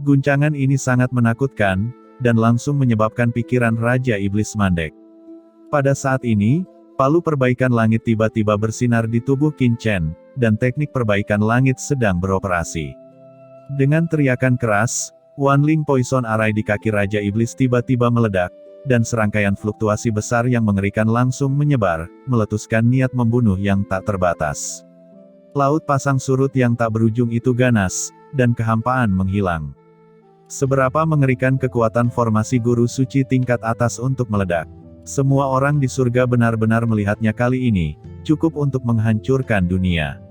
Guncangan ini sangat menakutkan, dan langsung menyebabkan pikiran Raja Iblis mandek. Pada saat ini, palu perbaikan langit tiba-tiba bersinar di tubuh Qin Chen, dan teknik perbaikan langit sedang beroperasi. Dengan teriakan keras, Wanling Poison Array di kaki Raja Iblis tiba-tiba meledak, dan serangkaian fluktuasi besar yang mengerikan langsung menyebar, meletuskan niat membunuh yang tak terbatas. Laut pasang surut yang tak berujung itu ganas, dan kehampaan menghilang. Seberapa mengerikan kekuatan formasi guru suci tingkat atas untuk meledak. Semua orang di surga benar-benar melihatnya kali ini, cukup untuk menghancurkan dunia.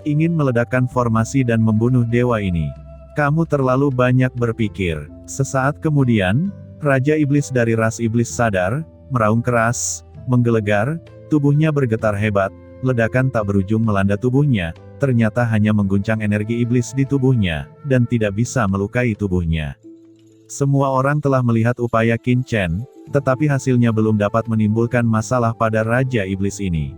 Ingin meledakkan formasi dan membunuh dewa ini. Kamu terlalu banyak berpikir. Sesaat kemudian, Raja Iblis dari ras Iblis sadar, meraung keras, menggelegar, tubuhnya bergetar hebat, ledakan tak berujung melanda tubuhnya, ternyata hanya mengguncang energi iblis di tubuhnya, dan tidak bisa melukai tubuhnya. Semua orang telah melihat upaya Qin Chen, tetapi hasilnya belum dapat menimbulkan masalah pada Raja Iblis ini.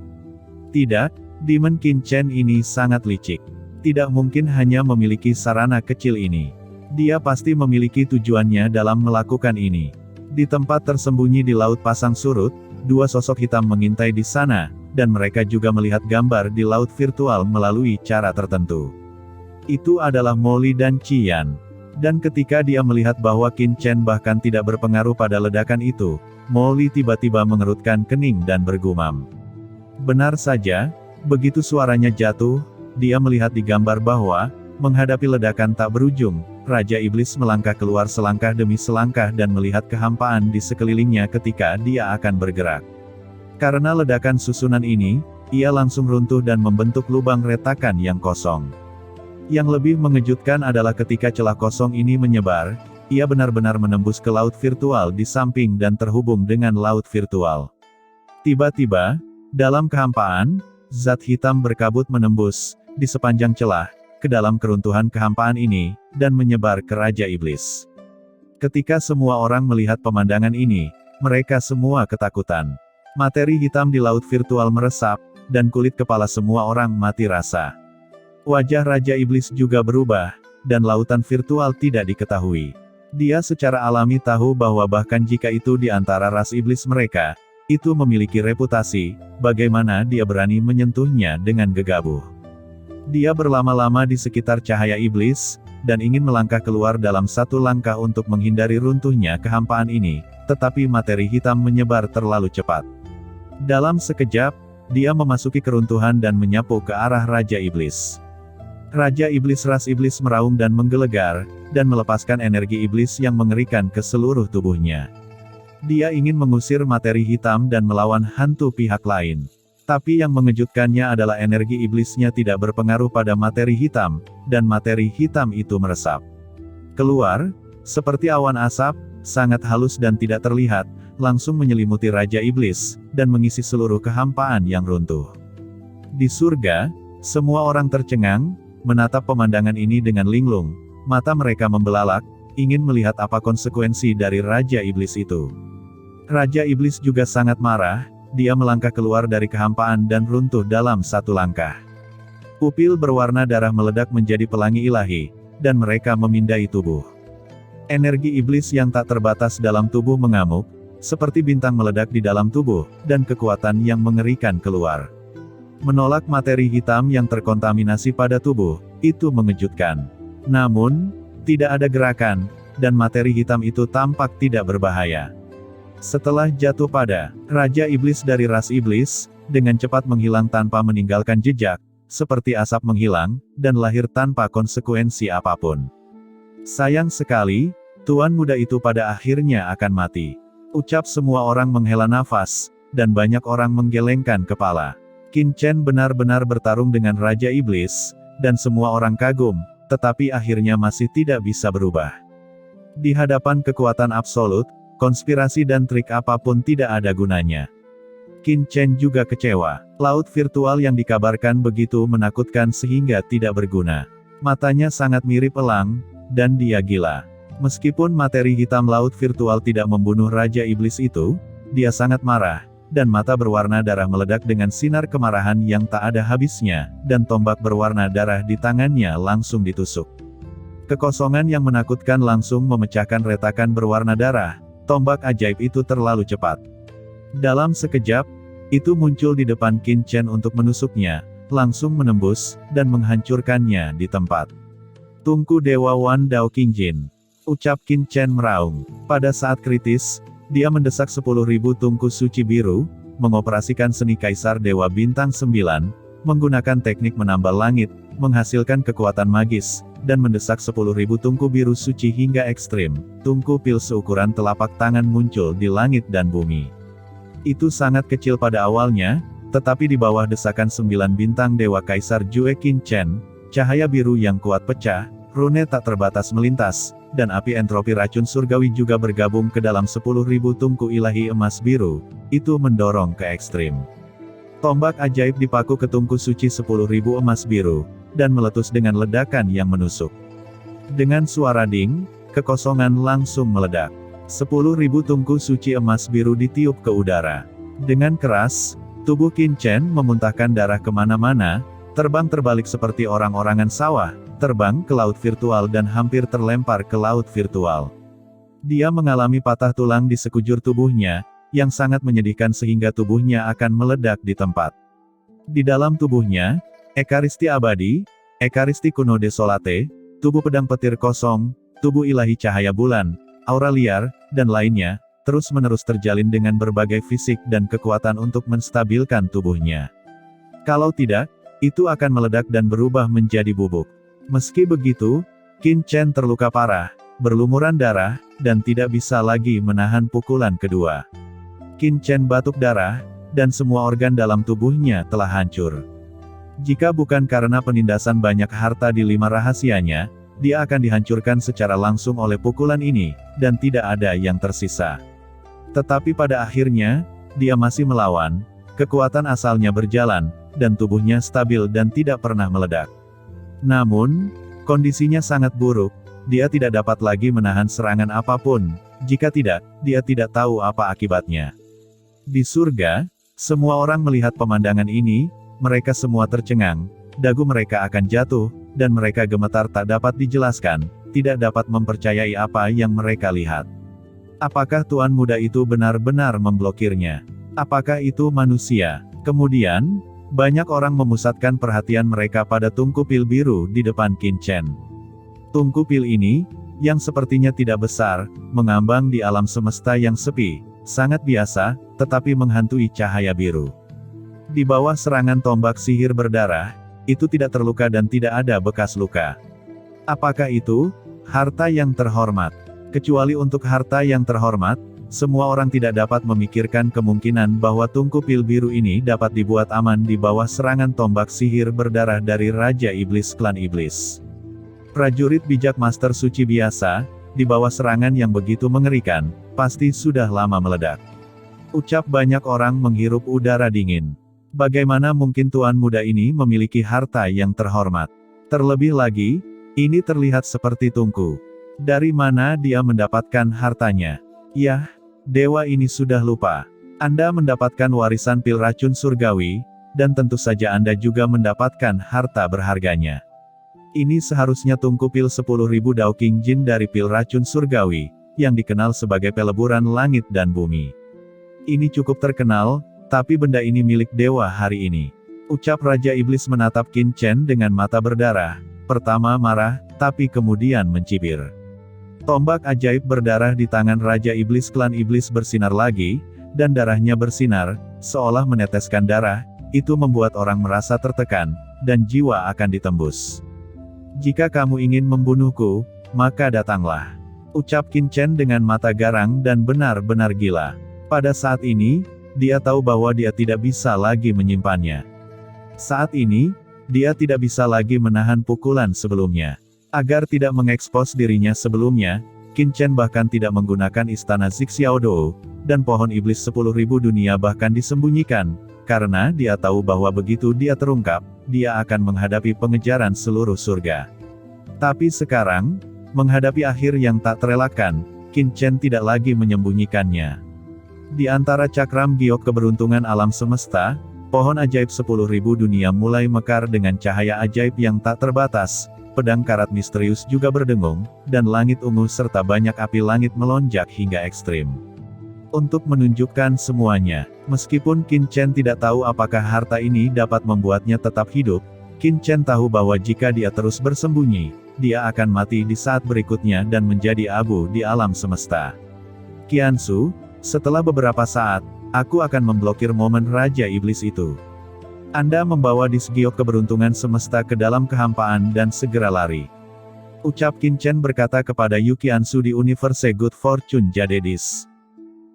Tidak, Demon Qin Chen ini sangat licik. Tidak mungkin hanya memiliki sarana kecil ini. Dia pasti memiliki tujuannya dalam melakukan ini. Di tempat tersembunyi di Laut Pasang Surut, dua sosok hitam mengintai di sana, dan mereka juga melihat gambar di laut virtual melalui cara tertentu. Itu adalah Molly dan Qian. Dan ketika dia melihat bahwa Qin Chen bahkan tidak berpengaruh pada ledakan itu, Molly tiba-tiba mengerutkan kening dan bergumam. Benar saja, begitu suaranya jatuh, dia melihat di gambar bahwa, menghadapi ledakan tak berujung, Raja Iblis melangkah keluar selangkah demi selangkah dan melihat kehampaan di sekelilingnya ketika dia akan bergerak. Karena ledakan susunan ini, ia langsung runtuh dan membentuk lubang retakan yang kosong. Yang lebih mengejutkan adalah ketika celah kosong ini menyebar, ia benar-benar menembus ke laut virtual di samping dan terhubung dengan laut virtual. Tiba-tiba, dalam kehampaan, zat hitam berkabut menembus, di sepanjang celah, ke dalam keruntuhan kehampaan ini, dan menyebar ke Raja Iblis. Ketika semua orang melihat pemandangan ini, mereka semua ketakutan. Materi hitam di laut virtual meresap, dan kulit kepala semua orang mati rasa. Wajah Raja Iblis juga berubah, dan lautan virtual tidak diketahui. Dia secara alami tahu bahwa bahkan jika itu di antara ras iblis mereka, itu memiliki reputasi, bagaimana dia berani menyentuhnya dengan gegabah. Dia berlama-lama di sekitar cahaya iblis, dan ingin melangkah keluar dalam satu langkah untuk menghindari runtuhnya kehampaan ini, tetapi materi hitam menyebar terlalu cepat. Dalam sekejap, dia memasuki keruntuhan dan menyapu ke arah Raja Iblis. Raja Iblis ras iblis meraung dan menggelegar, dan melepaskan energi iblis yang mengerikan ke seluruh tubuhnya. Dia ingin mengusir materi hitam dan melawan hantu pihak lain. Tapi yang mengejutkannya adalah energi iblisnya tidak berpengaruh pada materi hitam, dan materi hitam itu meresap keluar, seperti awan asap, sangat halus dan tidak terlihat, langsung menyelimuti Raja Iblis, dan mengisi seluruh kehampaan yang runtuh. Di surga, semua orang tercengang, menatap pemandangan ini dengan linglung, mata mereka membelalak, ingin melihat apa konsekuensi dari Raja Iblis itu. Raja Iblis juga sangat marah, dia melangkah keluar dari kehampaan dan runtuh dalam satu langkah. Pupil berwarna darah meledak menjadi pelangi ilahi, dan mereka memindai tubuh. Energi iblis yang tak terbatas dalam tubuh mengamuk, seperti bintang meledak di dalam tubuh, dan kekuatan yang mengerikan keluar. Menolak materi hitam yang terkontaminasi pada tubuh, itu mengejutkan. Namun, tidak ada gerakan, dan materi hitam itu tampak tidak berbahaya. Setelah jatuh pada Raja Iblis dari ras iblis, dengan cepat menghilang tanpa meninggalkan jejak, seperti asap menghilang, dan lahir tanpa konsekuensi apapun. Sayang sekali, tuan muda itu pada akhirnya akan mati. Ucap semua orang menghela nafas, dan banyak orang menggelengkan kepala. Qin Chen benar-benar bertarung dengan Raja Iblis, dan semua orang kagum, tetapi akhirnya masih tidak bisa berubah. Di hadapan kekuatan absolut, konspirasi dan trik apapun tidak ada gunanya. Qin Chen juga kecewa. Laut virtual yang dikabarkan begitu menakutkan sehingga tidak berguna. Matanya sangat mirip elang, dan dia gila. Meskipun materi hitam laut virtual tidak membunuh Raja Iblis itu, dia sangat marah, dan mata berwarna darah meledak dengan sinar kemarahan yang tak ada habisnya, dan tombak berwarna darah di tangannya langsung ditusuk. Kekosongan yang menakutkan langsung memecahkan retakan berwarna darah. Tombak ajaib itu terlalu cepat. Dalam sekejap, itu muncul di depan Qin Chen untuk menusuknya, langsung menembus, dan menghancurkannya di tempat. Tungku Dewa Wan Dao Qingjin, ucap Qin Chen meraung. Pada saat kritis, dia mendesak 10.000 tungku suci biru, mengoperasikan seni Kaisar Dewa Bintang 9, menggunakan teknik menambal langit, menghasilkan kekuatan magis, dan mendesak 10.000 tungku biru suci hingga ekstrim. Tungku pil seukuran telapak tangan muncul di langit dan bumi. Itu sangat kecil pada awalnya, tetapi di bawah desakan 9 bintang Dewa Kaisar Jue Qin Chen, cahaya biru yang kuat pecah, rune tak terbatas melintas, dan api entropi racun surgawi juga bergabung ke dalam 10.000 tungku ilahi emas biru. Itu mendorong ke ekstrim. Tombak ajaib dipaku ke tungku suci 10.000 emas biru, dan meletus dengan ledakan yang menusuk. Dengan suara ding, kekosongan langsung meledak. 10.000 tungku suci emas biru ditiup ke udara. Dengan keras, tubuh Qin Chen memuntahkan darah kemana-mana, terbang terbalik seperti orang-orangan sawah, terbang ke laut virtual dan hampir terlempar ke laut virtual. Dia mengalami patah tulang di sekujur tubuhnya, yang sangat menyedihkan sehingga tubuhnya akan meledak di tempat. Di dalam tubuhnya, Ekaristi abadi, Ekaristi kuno desolate, tubuh pedang petir kosong, tubuh ilahi cahaya bulan, aura liar, dan lainnya, terus-menerus terjalin dengan berbagai fisik dan kekuatan untuk menstabilkan tubuhnya. Kalau tidak, itu akan meledak dan berubah menjadi bubuk. Meski begitu, Qin Chen terluka parah, berlumuran darah, dan tidak bisa lagi menahan pukulan kedua. Qin Chen batuk darah, dan semua organ dalam tubuhnya telah hancur. Jika bukan karena penindasan banyak harta di 5 rahasianya, dia akan dihancurkan secara langsung oleh pukulan ini, dan tidak ada yang tersisa. Tetapi pada akhirnya, dia masih melawan, kekuatan asalnya berjalan, dan tubuhnya stabil dan tidak pernah meledak. Namun, kondisinya sangat buruk, dia tidak dapat lagi menahan serangan apapun, jika tidak, dia tidak tahu apa akibatnya. Di surga, semua orang melihat pemandangan ini, mereka semua tercengang, dagu mereka akan jatuh, dan mereka gemetar tak dapat dijelaskan, tidak dapat mempercayai apa yang mereka lihat. Apakah tuan muda itu benar-benar memblokirnya? Apakah itu manusia? Kemudian, banyak orang memusatkan perhatian mereka pada tungku pil biru di depan Qin Chen. Tungku pil ini, yang sepertinya tidak besar, mengambang di alam semesta yang sepi, sangat biasa, tetapi menghantui cahaya biru. Di bawah serangan tombak sihir berdarah, itu tidak terluka dan tidak ada bekas luka. Apakah itu harta yang terhormat? Kecuali untuk harta yang terhormat, semua orang tidak dapat memikirkan kemungkinan bahwa tungku pil biru ini dapat dibuat aman di bawah serangan tombak sihir berdarah dari Raja Iblis Klan Iblis. Prajurit bijak Master Suci biasa, di bawah serangan yang begitu mengerikan, pasti sudah lama meledak. Ucap banyak orang menghirup udara dingin. Bagaimana mungkin tuan muda ini memiliki harta yang terhormat? Terlebih lagi, ini terlihat seperti tungku. Dari mana dia mendapatkan hartanya? Yah, dewa ini sudah lupa. Anda mendapatkan warisan pil racun surgawi, dan tentu saja Anda juga mendapatkan harta berharganya. Ini seharusnya tungku pil 10.000 Dao Qingjin dari pil racun surgawi, yang dikenal sebagai peleburan langit dan bumi. Ini cukup terkenal, tapi benda ini milik dewa hari ini. Ucap Raja Iblis menatap Qin Chen dengan mata berdarah, pertama marah, tapi kemudian mencibir. Tombak ajaib berdarah di tangan Raja Iblis Klan Iblis bersinar lagi, dan darahnya bersinar, seolah meneteskan darah, itu membuat orang merasa tertekan, dan jiwa akan ditembus. Jika kamu ingin membunuhku, maka datanglah. Ucap Qin Chen dengan mata garang dan benar-benar gila. Pada saat ini, dia tahu bahwa dia tidak bisa lagi menyimpannya. Saat ini, dia tidak bisa lagi menahan pukulan sebelumnya. Agar tidak mengekspos dirinya sebelumnya, Qin Chen bahkan tidak menggunakan istana Zixiaodou, dan pohon iblis 10.000 dunia bahkan disembunyikan, karena dia tahu bahwa begitu dia terungkap, dia akan menghadapi pengejaran seluruh surga. Tapi sekarang, menghadapi akhir yang tak terelakkan, Qin Chen tidak lagi menyembunyikannya. Di antara cakram giok keberuntungan alam semesta, pohon ajaib 10.000 dunia mulai mekar dengan cahaya ajaib yang tak terbatas, pedang karat misterius juga berdengung, dan langit ungu serta banyak api langit melonjak hingga ekstrim. Untuk menunjukkan semuanya, meskipun Qin Chen tidak tahu apakah harta ini dapat membuatnya tetap hidup, Qin Chen tahu bahwa jika dia terus bersembunyi, dia akan mati di saat berikutnya dan menjadi abu di alam semesta. Qiansu, setelah beberapa saat, aku akan memblokir momen Raja Iblis itu. Anda membawa disgiok keberuntungan semesta ke dalam kehampaan dan segera lari. Ucap Qin Chen berkata kepada Yu Qiansu di Universe Good Fortune Jadedis.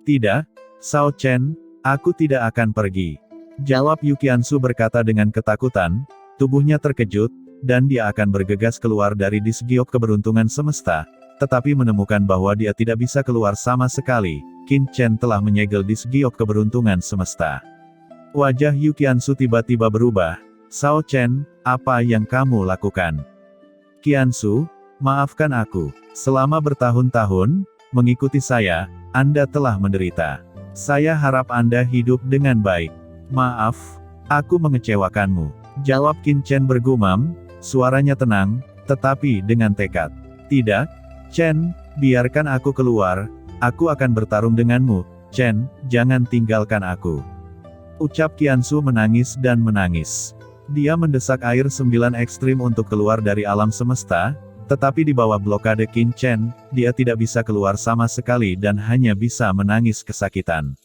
Tidak, Sao Chen, aku tidak akan pergi. Jawab Yu Qiansu berkata dengan ketakutan, tubuhnya terkejut, dan dia akan bergegas keluar dari disgiok keberuntungan semesta, tetapi menemukan bahwa dia tidak bisa keluar sama sekali. Qin Chen telah menyegel disgiok keberuntungan semesta. Wajah Yu Qiansu tiba-tiba berubah. Sao Chen, apa yang kamu lakukan? Qiansu, maafkan aku. Selama bertahun-tahun, mengikuti saya, Anda telah menderita. Saya harap Anda hidup dengan baik. Maaf, aku mengecewakanmu. Jawab Qin Chen bergumam, suaranya tenang, tetapi dengan tekad. Tidak, Chen, biarkan aku keluar, aku akan bertarung denganmu. Chen, jangan tinggalkan aku. Ucap Qiansu menangis dan menangis. Dia mendesak air 9 ekstrim untuk keluar dari alam semesta, tetapi di bawah blokade Qin Chen, dia tidak bisa keluar sama sekali dan hanya bisa menangis kesakitan.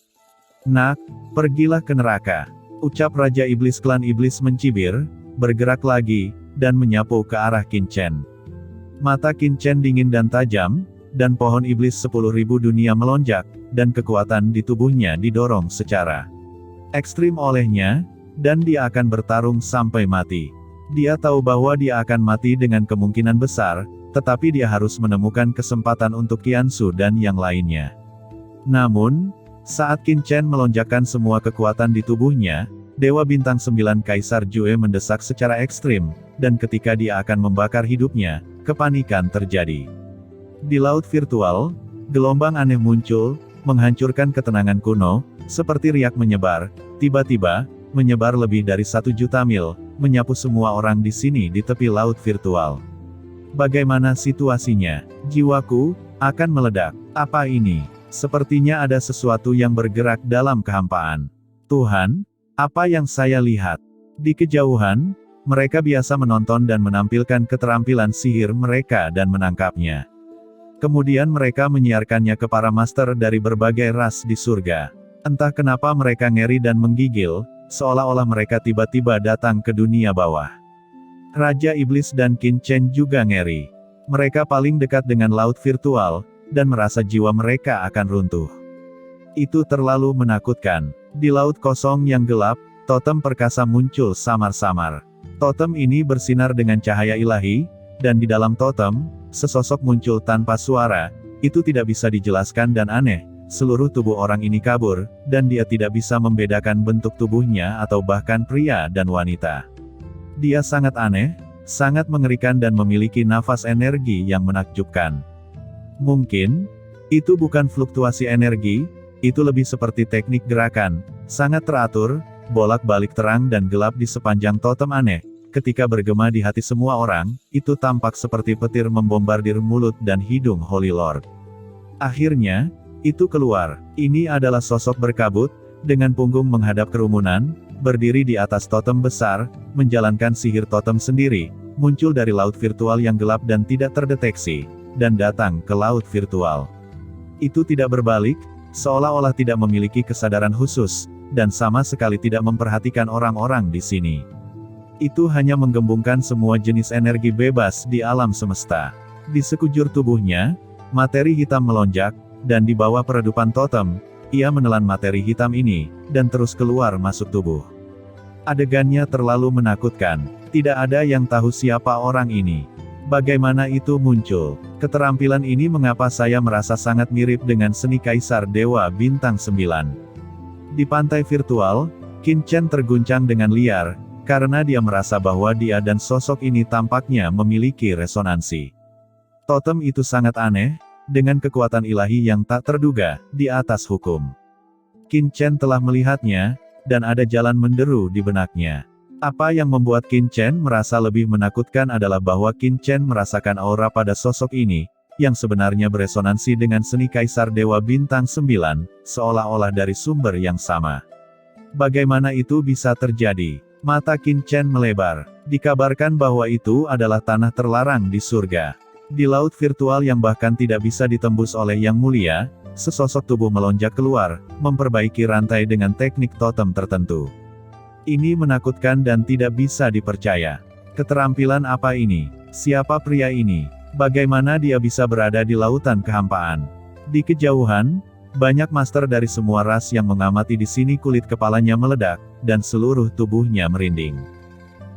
Nak, pergilah ke neraka. Ucap Raja Iblis Klan Iblis mencibir, bergerak lagi, dan menyapu ke arah Qin Chen. Mata Qin Chen dingin dan tajam, dan pohon iblis 10.000 dunia melonjak, dan kekuatan di tubuhnya didorong secara ekstrim olehnya, dan dia akan bertarung sampai mati. Dia tahu bahwa dia akan mati dengan kemungkinan besar, tetapi dia harus menemukan kesempatan untuk Qiansu dan yang lainnya. Namun, saat Qin Chen melonjakkan semua kekuatan di tubuhnya, Dewa Bintang 9 Kaisar Jue mendesak secara ekstrim, dan ketika dia akan membakar hidupnya, kepanikan terjadi. Di laut virtual, gelombang aneh muncul, menghancurkan ketenangan kuno, seperti riak menyebar, tiba-tiba, menyebar lebih dari 1 juta mil, menyapu semua orang di sini di tepi laut virtual. Bagaimana situasinya? Jiwaku akan meledak. Apa ini? Sepertinya ada sesuatu yang bergerak dalam kehampaan. Tuhan, apa yang saya lihat? Di kejauhan, mereka biasa menonton dan menampilkan keterampilan sihir mereka dan menangkapnya. Kemudian mereka menyiarkannya ke para master dari berbagai ras di surga. Entah kenapa mereka ngeri dan menggigil, seolah-olah mereka tiba-tiba datang ke dunia bawah. Raja Iblis dan Qin Chen juga ngeri. Mereka paling dekat dengan laut virtual, dan merasa jiwa mereka akan runtuh. Itu terlalu menakutkan. Di laut kosong yang gelap, totem perkasa muncul samar-samar. Totem ini bersinar dengan cahaya ilahi, dan di dalam totem, sesosok muncul tanpa suara. Itu tidak bisa dijelaskan dan aneh. Seluruh tubuh orang ini kabur, dan dia tidak bisa membedakan bentuk tubuhnya atau bahkan pria dan wanita. Dia sangat aneh, sangat mengerikan dan memiliki nafas energi yang menakjubkan. Mungkin, itu bukan fluktuasi energi, itu lebih seperti teknik gerakan, sangat teratur, bolak-balik terang dan gelap di sepanjang totem aneh. Ketika bergema di hati semua orang, itu tampak seperti petir membombardir mulut dan hidung Holy Lord. Akhirnya, itu keluar. Ini adalah sosok berkabut, dengan punggung menghadap kerumunan, berdiri di atas totem besar, menjalankan sihir totem sendiri, muncul dari laut virtual yang gelap dan tidak terdeteksi, dan datang ke laut virtual. Itu tidak berbalik, seolah-olah tidak memiliki kesadaran khusus, dan sama sekali tidak memperhatikan orang-orang di sini. Itu hanya menggembungkan semua jenis energi bebas di alam semesta. Di sekujur tubuhnya, materi hitam melonjak, dan di bawah peredupan totem, ia menelan materi hitam ini, dan terus keluar masuk tubuh. Adegannya terlalu menakutkan. Tidak ada yang tahu siapa orang ini. Bagaimana itu muncul? Keterampilan ini mengapa saya merasa sangat mirip dengan seni Kaisar Dewa Bintang 9. Di pantai virtual, Qin Chen terguncang dengan liar, karena dia merasa bahwa dia dan sosok ini tampaknya memiliki resonansi. Totem itu sangat aneh, dengan kekuatan ilahi yang tak terduga, di atas hukum. Qin Chen telah melihatnya, dan ada jalan menderu di benaknya. Apa yang membuat Qin Chen merasa lebih menakutkan adalah bahwa Qin Chen merasakan aura pada sosok ini, yang sebenarnya beresonansi dengan seni Kaisar Dewa Bintang 9, seolah-olah dari sumber yang sama. Bagaimana itu bisa terjadi? Mata Qin Chen melebar. Dikabarkan bahwa itu adalah tanah terlarang di surga. Di laut virtual yang bahkan tidak bisa ditembus oleh Yang Mulia, sesosok tubuh melonjak keluar, memperbaiki rantai dengan teknik totem tertentu. Ini menakutkan dan tidak bisa dipercaya. Keterampilan apa ini? Siapa pria ini? Bagaimana dia bisa berada di lautan kehampaan? Di kejauhan, banyak master dari semua ras yang mengamati di sini. Kulit kepalanya meledak, dan seluruh tubuhnya merinding.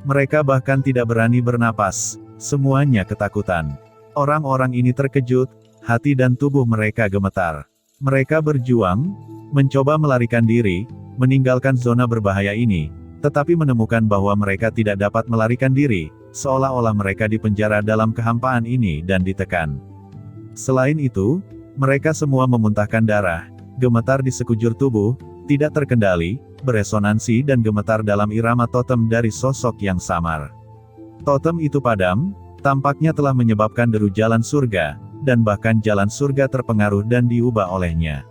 Mereka bahkan tidak berani bernapas, semuanya ketakutan. Orang-orang ini terkejut, hati dan tubuh mereka gemetar. Mereka berjuang, mencoba melarikan diri, meninggalkan zona berbahaya ini, tetapi menemukan bahwa mereka tidak dapat melarikan diri, seolah-olah mereka dipenjara dalam kehampaan ini dan ditekan. Selain itu, mereka semua memuntahkan darah, gemetar di sekujur tubuh, tidak terkendali, beresonansi dan gemetar dalam irama totem dari sosok yang samar. Totem itu padam, tampaknya telah menyebabkan deru jalan surga, dan bahkan jalan surga terpengaruh dan diubah olehnya.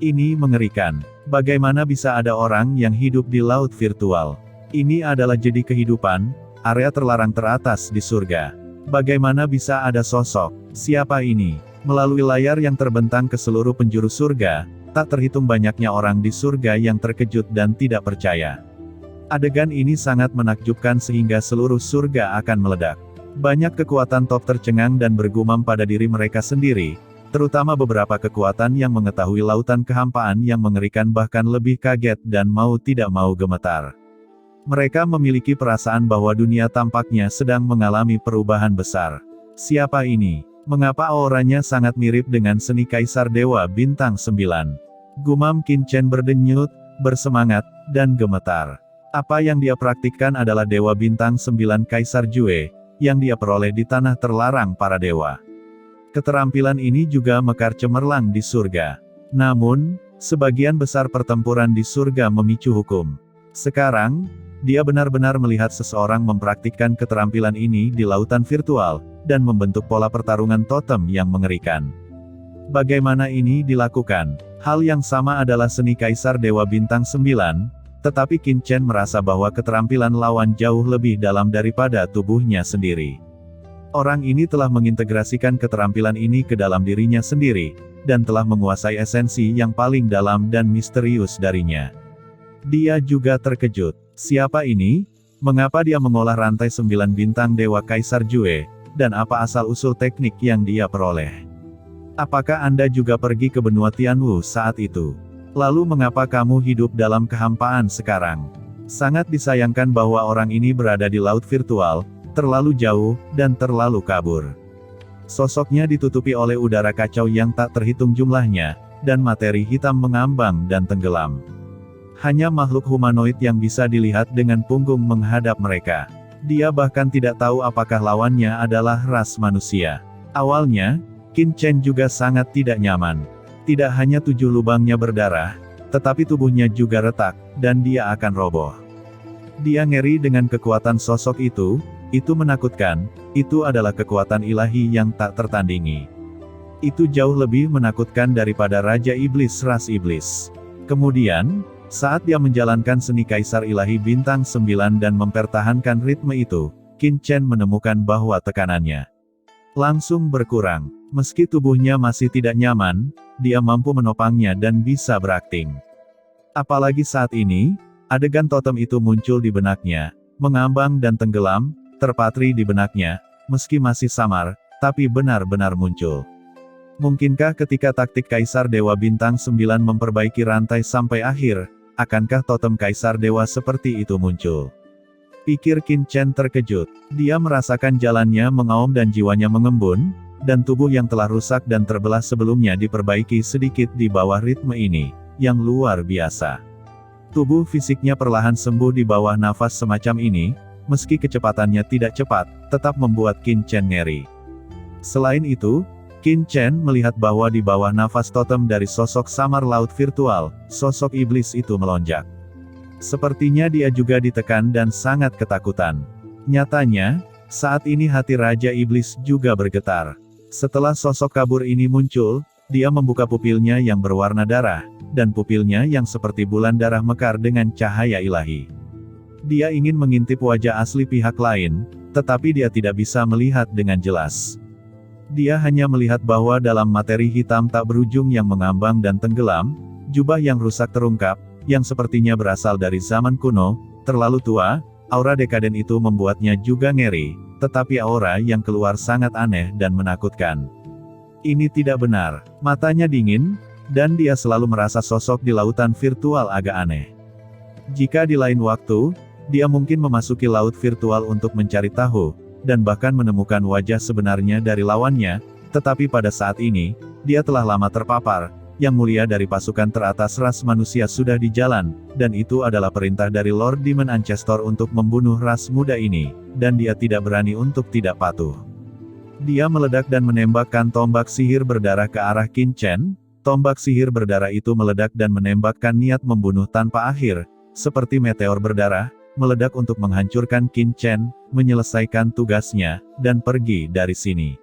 Ini mengerikan. Bagaimana bisa ada orang yang hidup di laut virtual? Ini adalah jadi kehidupan, area terlarang teratas di surga. Bagaimana bisa ada sosok? Siapa ini? Melalui layar yang terbentang ke seluruh penjuru surga, tak terhitung banyaknya orang di surga yang terkejut dan tidak percaya. Adegan ini sangat menakjubkan sehingga seluruh surga akan meledak. Banyak kekuatan top tercengang dan bergumam pada diri mereka sendiri, terutama beberapa kekuatan yang mengetahui lautan kehampaan yang mengerikan bahkan lebih kaget dan mau tidak mau gemetar. Mereka memiliki perasaan bahwa dunia tampaknya sedang mengalami perubahan besar. Siapa ini? Mengapa auranya sangat mirip dengan seni Kaisar Dewa Bintang 9? Gumam Qin Chen berdenyut, bersemangat, dan gemetar. Apa yang dia praktikkan adalah Dewa Bintang 9 Kaisar Jue, yang dia peroleh di tanah terlarang para dewa. Keterampilan ini juga mekar cemerlang di surga. Namun, sebagian besar pertempuran di surga memicu hukum. Sekarang, dia benar-benar melihat seseorang mempraktikkan keterampilan ini di lautan virtual, dan membentuk pola pertarungan totem yang mengerikan. Bagaimana ini dilakukan? Hal yang sama adalah seni Kaisar Dewa Bintang 9, tetapi Qin Chen merasa bahwa keterampilan lawan jauh lebih dalam daripada tubuhnya sendiri. Orang ini telah mengintegrasikan keterampilan ini ke dalam dirinya sendiri, dan telah menguasai esensi yang paling dalam dan misterius darinya. Dia juga terkejut. Siapa ini? Mengapa dia mengolah rantai 9 bintang Dewa Kaisar Jue, dan apa asal-usul teknik yang dia peroleh? Apakah Anda juga pergi ke benua Tianwu saat itu? Lalu mengapa kamu hidup dalam kehampaan sekarang? Sangat disayangkan bahwa orang ini berada di laut virtual, terlalu jauh, dan terlalu kabur. Sosoknya ditutupi oleh udara kacau yang tak terhitung jumlahnya, dan materi hitam mengambang dan tenggelam. Hanya makhluk humanoid yang bisa dilihat dengan punggung menghadap mereka. Dia bahkan tidak tahu apakah lawannya adalah ras manusia. Awalnya, Qin Chen juga sangat tidak nyaman. Tidak hanya 7 lubangnya berdarah, tetapi tubuhnya juga retak, dan dia akan roboh. Dia ngeri dengan kekuatan sosok itu menakutkan, itu adalah kekuatan ilahi yang tak tertandingi. Itu jauh lebih menakutkan daripada Raja Iblis ras Iblis. Kemudian, saat dia menjalankan seni Kaisar Ilahi Bintang 9 dan mempertahankan ritme itu, Qin Chen menemukan bahwa tekanannya langsung berkurang. Meski tubuhnya masih tidak nyaman, dia mampu menopangnya dan bisa berakting. Apalagi saat ini, adegan totem itu muncul di benaknya, mengambang dan tenggelam, terpatri di benaknya, meski masih samar, tapi benar-benar muncul. Mungkinkah ketika taktik Kaisar Dewa Bintang 9 memperbaiki rantai sampai akhir, akankah totem Kaisar Dewa seperti itu muncul? Pikir Qin Chen terkejut. Dia merasakan jalannya mengaum dan jiwanya mengembun, dan tubuh yang telah rusak dan terbelah sebelumnya diperbaiki sedikit di bawah ritme ini, yang luar biasa. Tubuh fisiknya perlahan sembuh di bawah nafas semacam ini, meski kecepatannya tidak cepat, tetap membuat Qin Chen ngeri. Selain itu, Qin Chen melihat bahwa di bawah nafas totem dari sosok samar laut virtual, sosok iblis itu melonjak. Sepertinya dia juga ditekan dan sangat ketakutan. Nyatanya, saat ini hati Raja Iblis juga bergetar. Setelah sosok kabur ini muncul, dia membuka pupilnya yang berwarna darah, dan pupilnya yang seperti bulan darah mekar dengan cahaya ilahi. Dia ingin mengintip wajah asli pihak lain, tetapi dia tidak bisa melihat dengan jelas. Dia hanya melihat bahwa dalam materi hitam tak berujung yang mengambang dan tenggelam, jubah yang rusak terungkap, yang sepertinya berasal dari zaman kuno, terlalu tua, aura dekaden itu membuatnya juga ngeri, tetapi aura yang keluar sangat aneh dan menakutkan. Ini tidak benar, matanya dingin, dan dia selalu merasa sosok di lautan virtual agak aneh. Jika di lain waktu, dia mungkin memasuki laut virtual untuk mencari tahu, dan bahkan menemukan wajah sebenarnya dari lawannya, tetapi pada saat ini, dia telah lama terpapar, yang mulia dari pasukan teratas ras manusia sudah di jalan, dan itu adalah perintah dari Lord Demon Ancestor untuk membunuh ras muda ini, dan dia tidak berani untuk tidak patuh. Dia meledak dan menembakkan tombak sihir berdarah ke arah Qin Chen. Tombak sihir berdarah itu meledak dan menembakkan niat membunuh tanpa akhir, seperti meteor berdarah, meledak untuk menghancurkan Qin Chen, menyelesaikan tugasnya, dan pergi dari sini.